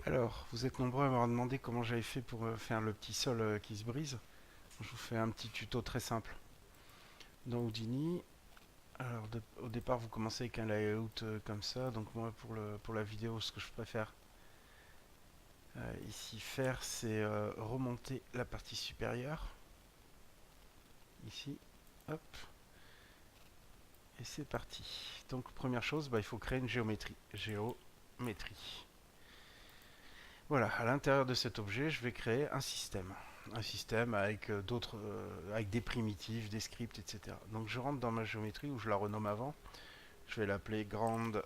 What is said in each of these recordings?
Alors, vous êtes nombreux à m'avoir demandé comment j'avais fait pour faire le petit sol qui se brise. Je vous fais un petit tuto très simple. Dans Houdini, alors au départ vous commencez avec un layout comme ça. Donc moi pour la vidéo, ce que je préfère ici faire, c'est remonter la partie supérieure. Ici, hop, et c'est parti. Donc première chose, il faut créer une géométrie. Géométrie. Voilà, à l'intérieur de cet objet, je vais créer un système. Un système avec avec des primitives, des scripts, etc. Donc je rentre dans ma géométrie où je la renomme avant. Je vais l'appeler grande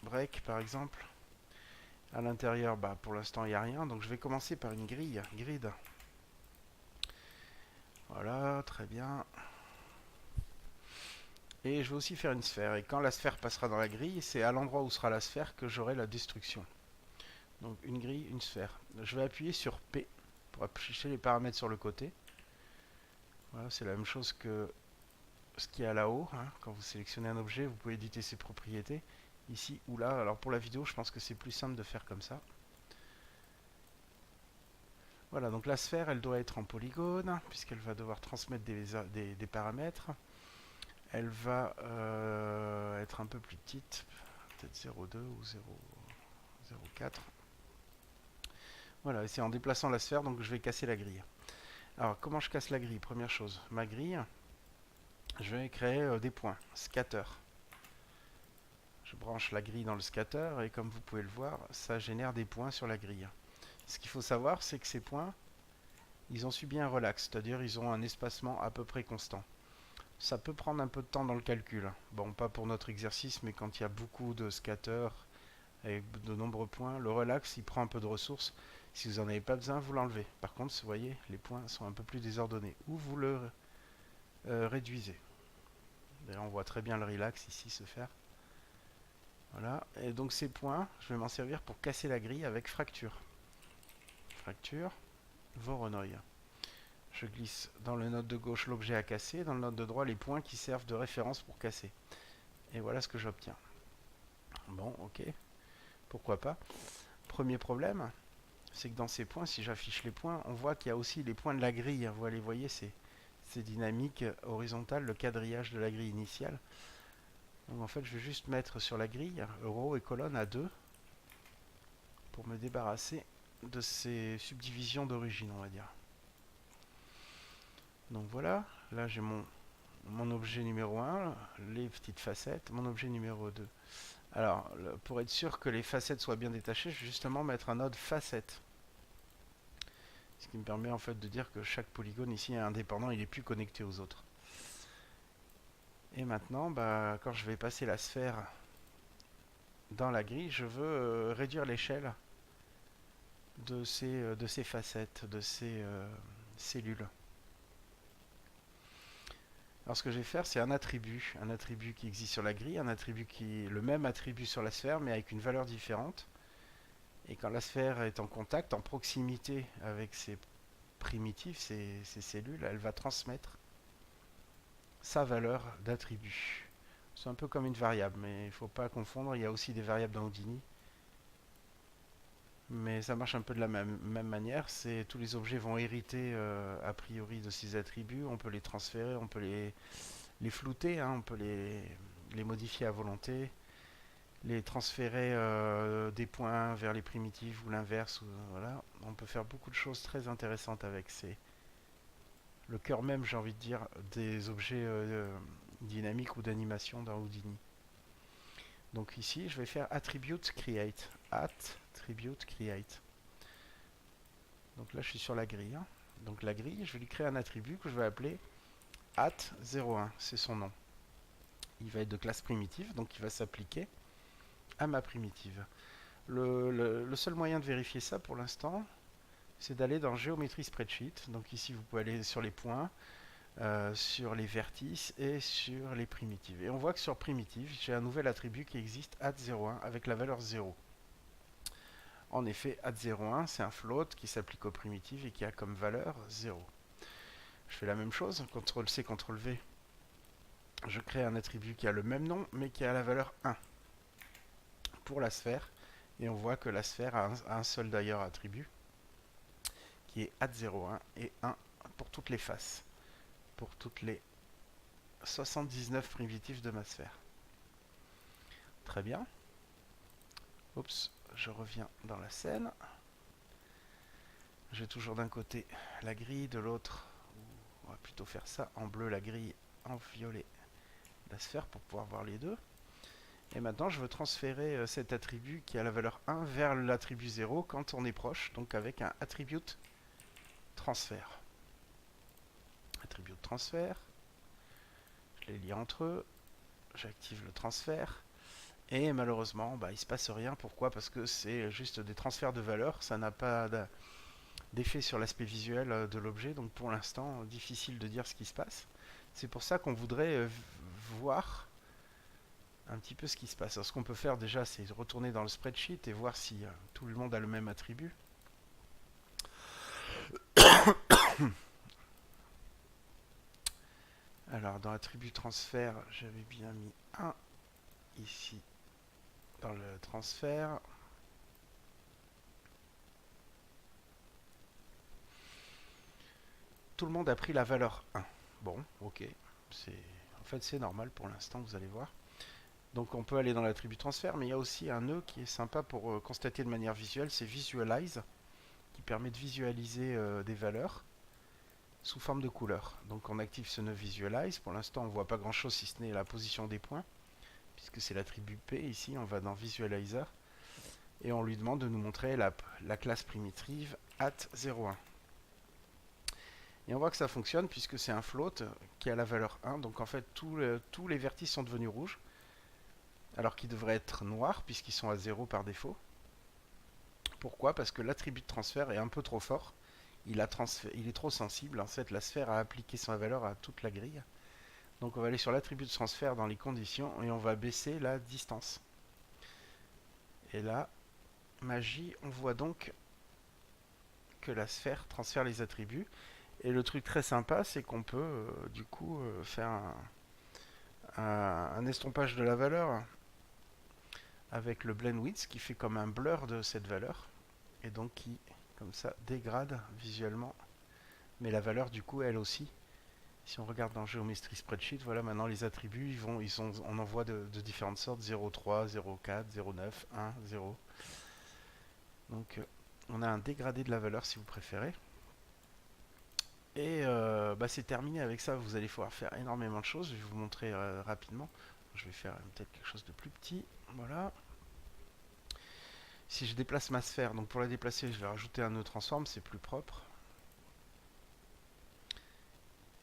break par exemple. À l'intérieur, pour l'instant il n'y a rien, donc je vais commencer par une grille, grid. Voilà, très bien. Et je vais aussi faire une sphère. Et quand la sphère passera dans la grille, c'est à l'endroit où sera la sphère que j'aurai la destruction. Donc une grille, une sphère. Je vais appuyer sur P pour afficher les paramètres sur le côté. Voilà, c'est la même chose que ce qu'il y a là-haut, hein. Quand vous sélectionnez un objet, vous pouvez éditer ses propriétés, ici ou là. Alors pour la vidéo, je pense que c'est plus simple de faire comme ça. Voilà, donc la sphère, elle doit être en polygone, puisqu'elle va devoir transmettre des paramètres. Elle va être un peu plus petite, peut-être 0,2 ou 0,04. Voilà, et c'est en déplaçant la sphère, donc je vais casser la grille. Alors, comment je casse la grille? Première chose, ma grille, je vais créer des points, scatter. Je branche la grille dans le scatter et comme vous pouvez le voir, ça génère des points sur la grille. Ce qu'il faut savoir, c'est que ces points, ils ont subi un relax, c'est-à-dire ils ont un espacement à peu près constant. Ça peut prendre un peu de temps dans le calcul. Bon, pas pour notre exercice, mais quand il y a beaucoup de scatter avec de nombreux points, le relax, il prend un peu de ressources. Si vous n'en avez pas besoin, vous l'enlevez. Par contre, vous voyez, les points sont un peu plus désordonnés. Ou vous le réduisez. D'ailleurs, on voit très bien le relax ici se faire. Voilà, et donc ces points, je vais m'en servir pour casser la grille avec fracture. Fracture, Voronoi. Je glisse dans le node de gauche l'objet à casser, dans le node de droit les points qui servent de référence pour casser. Et voilà ce que j'obtiens. Bon, ok, pourquoi pas. Premier problème, c'est que dans ces points, si j'affiche les points, on voit qu'il y a aussi les points de la grille. Vous voyez, c'est dynamique, horizontal, le quadrillage de la grille initiale. Donc en fait, je vais juste mettre sur la grille row et colonne à 2 pour me débarrasser de ces subdivisions d'origine, on va dire. Donc voilà, là j'ai mon objet numéro 1, les petites facettes, mon objet numéro 2. Alors, pour être sûr que les facettes soient bien détachées, je vais justement mettre un node facette. Ce qui me permet en fait de dire que chaque polygone ici est indépendant, il n'est plus connecté aux autres. Et maintenant, quand je vais passer la sphère dans la grille, je veux réduire l'échelle de ces facettes, de ces cellules. Alors ce que je vais faire, c'est un attribut qui existe sur la grille, un attribut qui est le même attribut sur la sphère, mais avec une valeur différente. Et quand la sphère est en contact, en proximité avec ces primitives, ces cellules, elle va transmettre sa valeur d'attribut. C'est un peu comme une variable, mais il ne faut pas confondre, il y a aussi des variables dans Houdini. Mais ça marche un peu de la même manière, c'est tous les objets vont hériter a priori de ces attributs, on peut les transférer, on peut les flouter, hein, on peut les modifier à volonté, les transférer des points vers les primitives ou l'inverse. Voilà. On peut faire beaucoup de choses très intéressantes avec le cœur même, j'ai envie de dire, des objets dynamiques ou d'animation dans Houdini. Donc ici, je vais faire attribute create. Attribute create. Donc là, je suis sur la grille, hein. Donc la grille, je vais lui créer un attribut que je vais appeler at01. C'est son nom. Il va être de classe primitive, donc il va s'appliquer à ma primitive. Le seul moyen de vérifier ça pour l'instant, c'est d'aller dans Géométrie Spreadsheet. Donc ici, vous pouvez aller sur les points, sur les vertices et sur les primitives. Et on voit que sur primitive, j'ai un nouvel attribut qui existe, at01, avec la valeur 0. En effet, at01, c'est un float qui s'applique aux primitives et qui a comme valeur 0. Je fais la même chose, CTRL-C, CTRL-V. Je crée un attribut qui a le même nom, mais qui a la valeur 1 pour la sphère Et on voit que la sphère a un seul d'ailleurs attribut, qui est at01 et 1 pour toutes les faces, pour toutes les 79 primitives de ma sphère. Très bien. Oups, je reviens dans la scène. J'ai toujours d'un côté la grille, de l'autre, on va plutôt faire ça, en bleu la grille, en violet la sphère pour pouvoir voir les deux. Et maintenant je veux transférer cet attribut qui a la valeur 1 vers l'attribut 0 quand on est proche, donc avec un attribute transfert. Attribute transfert, je les lie entre eux, j'active le transfert. Et malheureusement, il ne se passe rien. Pourquoi? Parce que c'est juste des transferts de valeurs. Ça n'a pas d'effet sur l'aspect visuel de l'objet. Donc pour l'instant, difficile de dire ce qui se passe. C'est pour ça qu'on voudrait voir un petit peu ce qui se passe. Alors, ce qu'on peut faire déjà, c'est retourner dans le spreadsheet et voir si tout le monde a le même attribut. Alors dans l'attribut transfert, j'avais bien mis 1 ici dans le transfert. Tout le monde a pris la valeur 1. Bon, ok. En fait, c'est normal pour l'instant, vous allez voir. Donc on peut aller dans l'attribut transfert, mais il y a aussi un nœud qui est sympa pour constater de manière visuelle, c'est Visualize, qui permet de visualiser des valeurs sous forme de couleurs. Donc on active ce nœud Visualize. Pour l'instant, on ne voit pas grand-chose si ce n'est la position des points, puisque c'est l'attribut P. Ici, on va dans Visualizer, et on lui demande de nous montrer la classe primitive at01. Et on voit que ça fonctionne puisque c'est un float qui a la valeur 1. Donc en fait, tous les vertices sont devenus rouges, alors qu'ils devraient être noirs puisqu'ils sont à 0 par défaut. Pourquoi? Parce que l'attribut de transfert est un peu trop fort. Il est trop sensible. En fait, la sphère a appliqué sa valeur à toute la grille. Donc on va aller sur l'attribut de transfert dans les conditions et on va baisser la distance. Et là, magie, on voit donc que la sphère transfère les attributs. Et le truc très sympa, c'est qu'on peut du coup faire un estompage de la valeur avec le blend width qui fait comme un blur de cette valeur et donc qui, comme ça, dégrade visuellement. Mais la valeur, du coup, elle aussi. Si on regarde dans Geometry Spreadsheet, voilà, maintenant les attributs, on en voit de différentes sortes, 0,3, 0,4, 0,9, 1, 0. Donc, on a un dégradé de la valeur si vous préférez. Et c'est terminé avec ça. Vous allez pouvoir faire énormément de choses. Je vais vous montrer rapidement. Je vais faire peut-être quelque chose de plus petit. Voilà. Si je déplace ma sphère, donc pour la déplacer, je vais rajouter un nœud transform, c'est plus propre.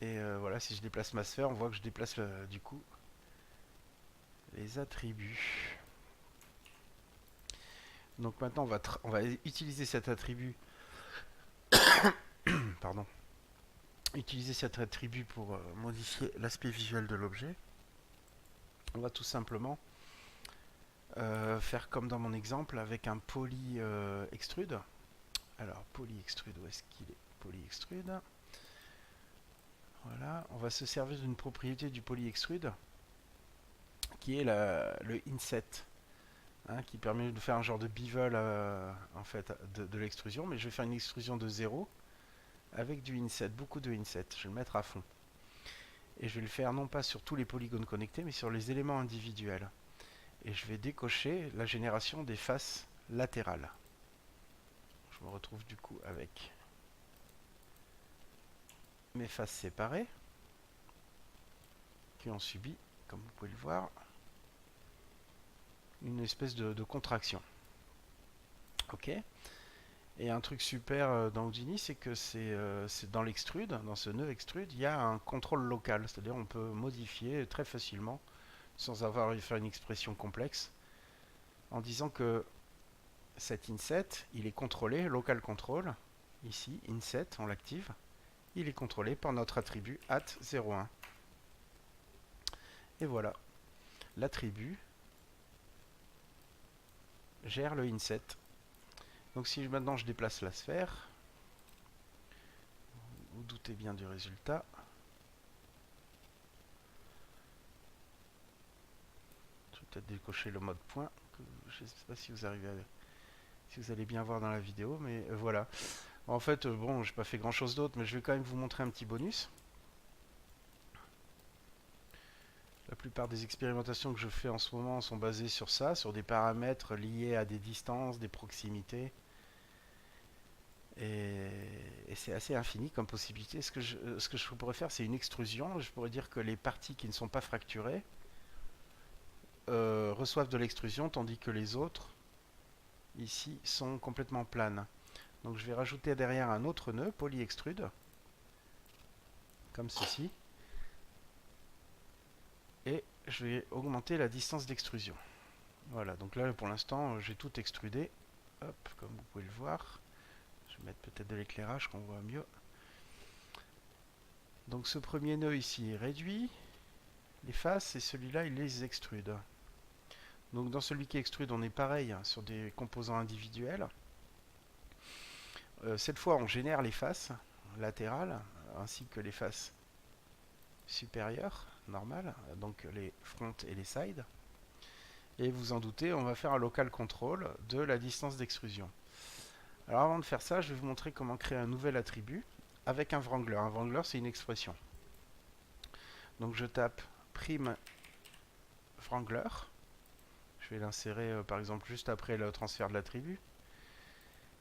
Et voilà, si je déplace ma sphère, on voit que je déplace du coup les attributs. Donc maintenant, on va utiliser cet attribut. Pardon. Utiliser cet attribut pour modifier l'aspect visuel de l'objet. On va tout simplement faire comme dans mon exemple avec un poly extrude. Alors, poly extrude, où est-ce qu'il est? Poly extrude. Voilà, on va se servir d'une propriété du poly extrude qui est le inset, hein, qui permet de faire un genre de bevel en fait de l'extrusion, mais je vais faire une extrusion de 0 avec du inset, beaucoup de inset. Je vais le mettre à fond. Et je vais le faire non pas sur tous les polygones connectés, mais sur les éléments individuels. Et je vais décocher la génération des faces latérales. Je me retrouve du coup avec mes faces séparées qui ont subi, comme vous pouvez le voir, une espèce de contraction. Ok. Et un truc super dans Houdini, c'est que c'est dans l'extrude, dans ce nœud extrude, il y a un contrôle local, c'est-à-dire on peut modifier très facilement, sans avoir à faire une expression complexe, en disant que cet inset, il est contrôlé, local control, ici, inset, on l'active, il est contrôlé par notre attribut at01. Et voilà, l'attribut gère le inset. Donc si maintenant je déplace la sphère, vous doutez bien du résultat. Je vais peut-être décocher le mode point. Je ne sais pas si vous arrivez si vous allez bien voir dans la vidéo, mais voilà. En fait, bon, j'ai pas fait grand chose d'autre, mais je vais quand même vous montrer un petit bonus. La plupart des expérimentations que je fais en ce moment sont basées sur ça, sur des paramètres liés à des distances, des proximités. Et c'est assez infini comme possibilité. Ce que je pourrais faire, c'est une extrusion. Je pourrais dire que les parties qui ne sont pas fracturées reçoivent de l'extrusion, tandis que les autres, ici, sont complètement planes. Donc je vais rajouter derrière un autre nœud, polyextrude, comme ceci. Et je vais augmenter la distance d'extrusion. Voilà, donc là pour l'instant j'ai tout extrudé. Hop, comme vous pouvez le voir. Je vais mettre peut-être de l'éclairage qu'on voit mieux. Donc ce premier nœud ici est réduit. Les faces et celui-là il les extrude. Donc dans celui qui extrude on est pareil hein, sur des composants individuels. Cette fois on génère les faces latérales ainsi que les faces supérieures, normales, donc les front et les sides. Et vous en doutez, on va faire un local control de la distance d'extrusion. Alors avant de faire ça, je vais vous montrer comment créer un nouvel attribut avec un wrangler. Un wrangler, c'est une expression. Donc je tape prime wrangler. Je vais l'insérer par exemple juste après le transfert de l'attribut.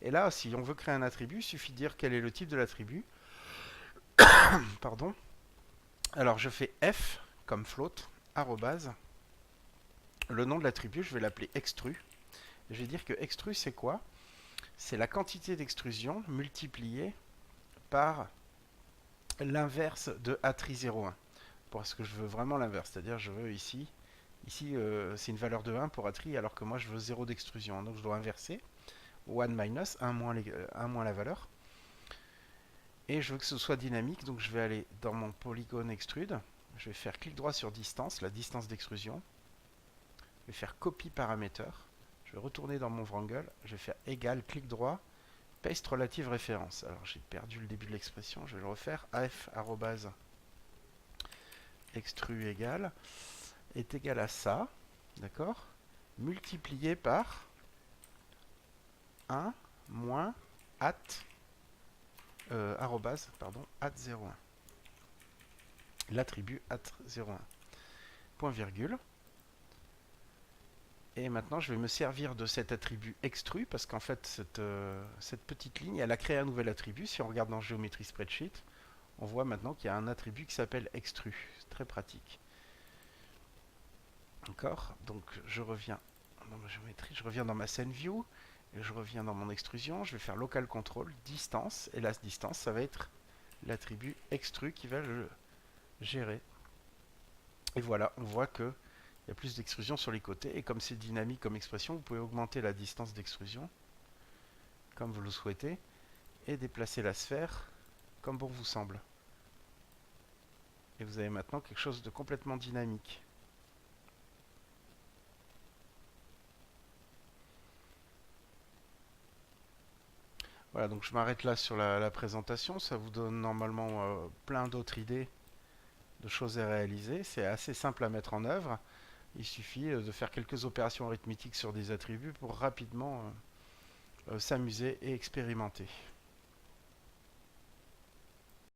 Et là, si on veut créer un attribut, il suffit de dire quel est le type de l'attribut. Pardon. Alors je fais f comme float, arrobase. Le nom de l'attribut, je vais l'appeler extru. Je vais dire que extru, c'est quoi? C'est la quantité d'extrusion multipliée par l'inverse de Atri01. Parce que je veux vraiment l'inverse, c'est-à-dire je veux ici c'est une valeur de 1 pour Atri alors que moi je veux 0 d'extrusion. Donc je dois inverser, 1 minus, 1 moins la valeur. Et je veux que ce soit dynamique, donc je vais aller dans mon polygone extrude, je vais faire clic droit sur distance, la distance d'extrusion. Je vais faire copie paramètre, je vais retourner dans mon wrangle, je vais faire égal, clic droit, paste relative référence. Alors j'ai perdu le début de l'expression, je vais le refaire. af arrobase extru égal est égal à ça, d'accord, multiplié par 1 moins arrobase, pardon, at01. L'attribut at01. Point virgule. Et maintenant, je vais me servir de cet attribut extru parce qu'en fait, cette petite ligne, elle a créé un nouvel attribut. Si on regarde dans Géométrie Spreadsheet, on voit maintenant qu'il y a un attribut qui s'appelle extru. C'est très pratique. D'accord? Donc, je reviens dans ma géométrie, je reviens dans ma scène view, et je reviens dans mon extrusion. Je vais faire local control, distance, et la distance, ça va être l'attribut extru qui va le gérer. Et voilà, on voit que il y a plus d'extrusion sur les côtés. Et comme c'est dynamique comme expression, vous pouvez augmenter la distance d'extrusion comme vous le souhaitez et déplacer la sphère comme bon vous semble. Et vous avez maintenant quelque chose de complètement dynamique. Voilà, donc je m'arrête là sur la présentation. Ça vous donne normalement plein d'autres idées de choses à réaliser. C'est assez simple à mettre en œuvre. Il suffit de faire quelques opérations arithmétiques sur des attributs pour rapidement s'amuser et expérimenter.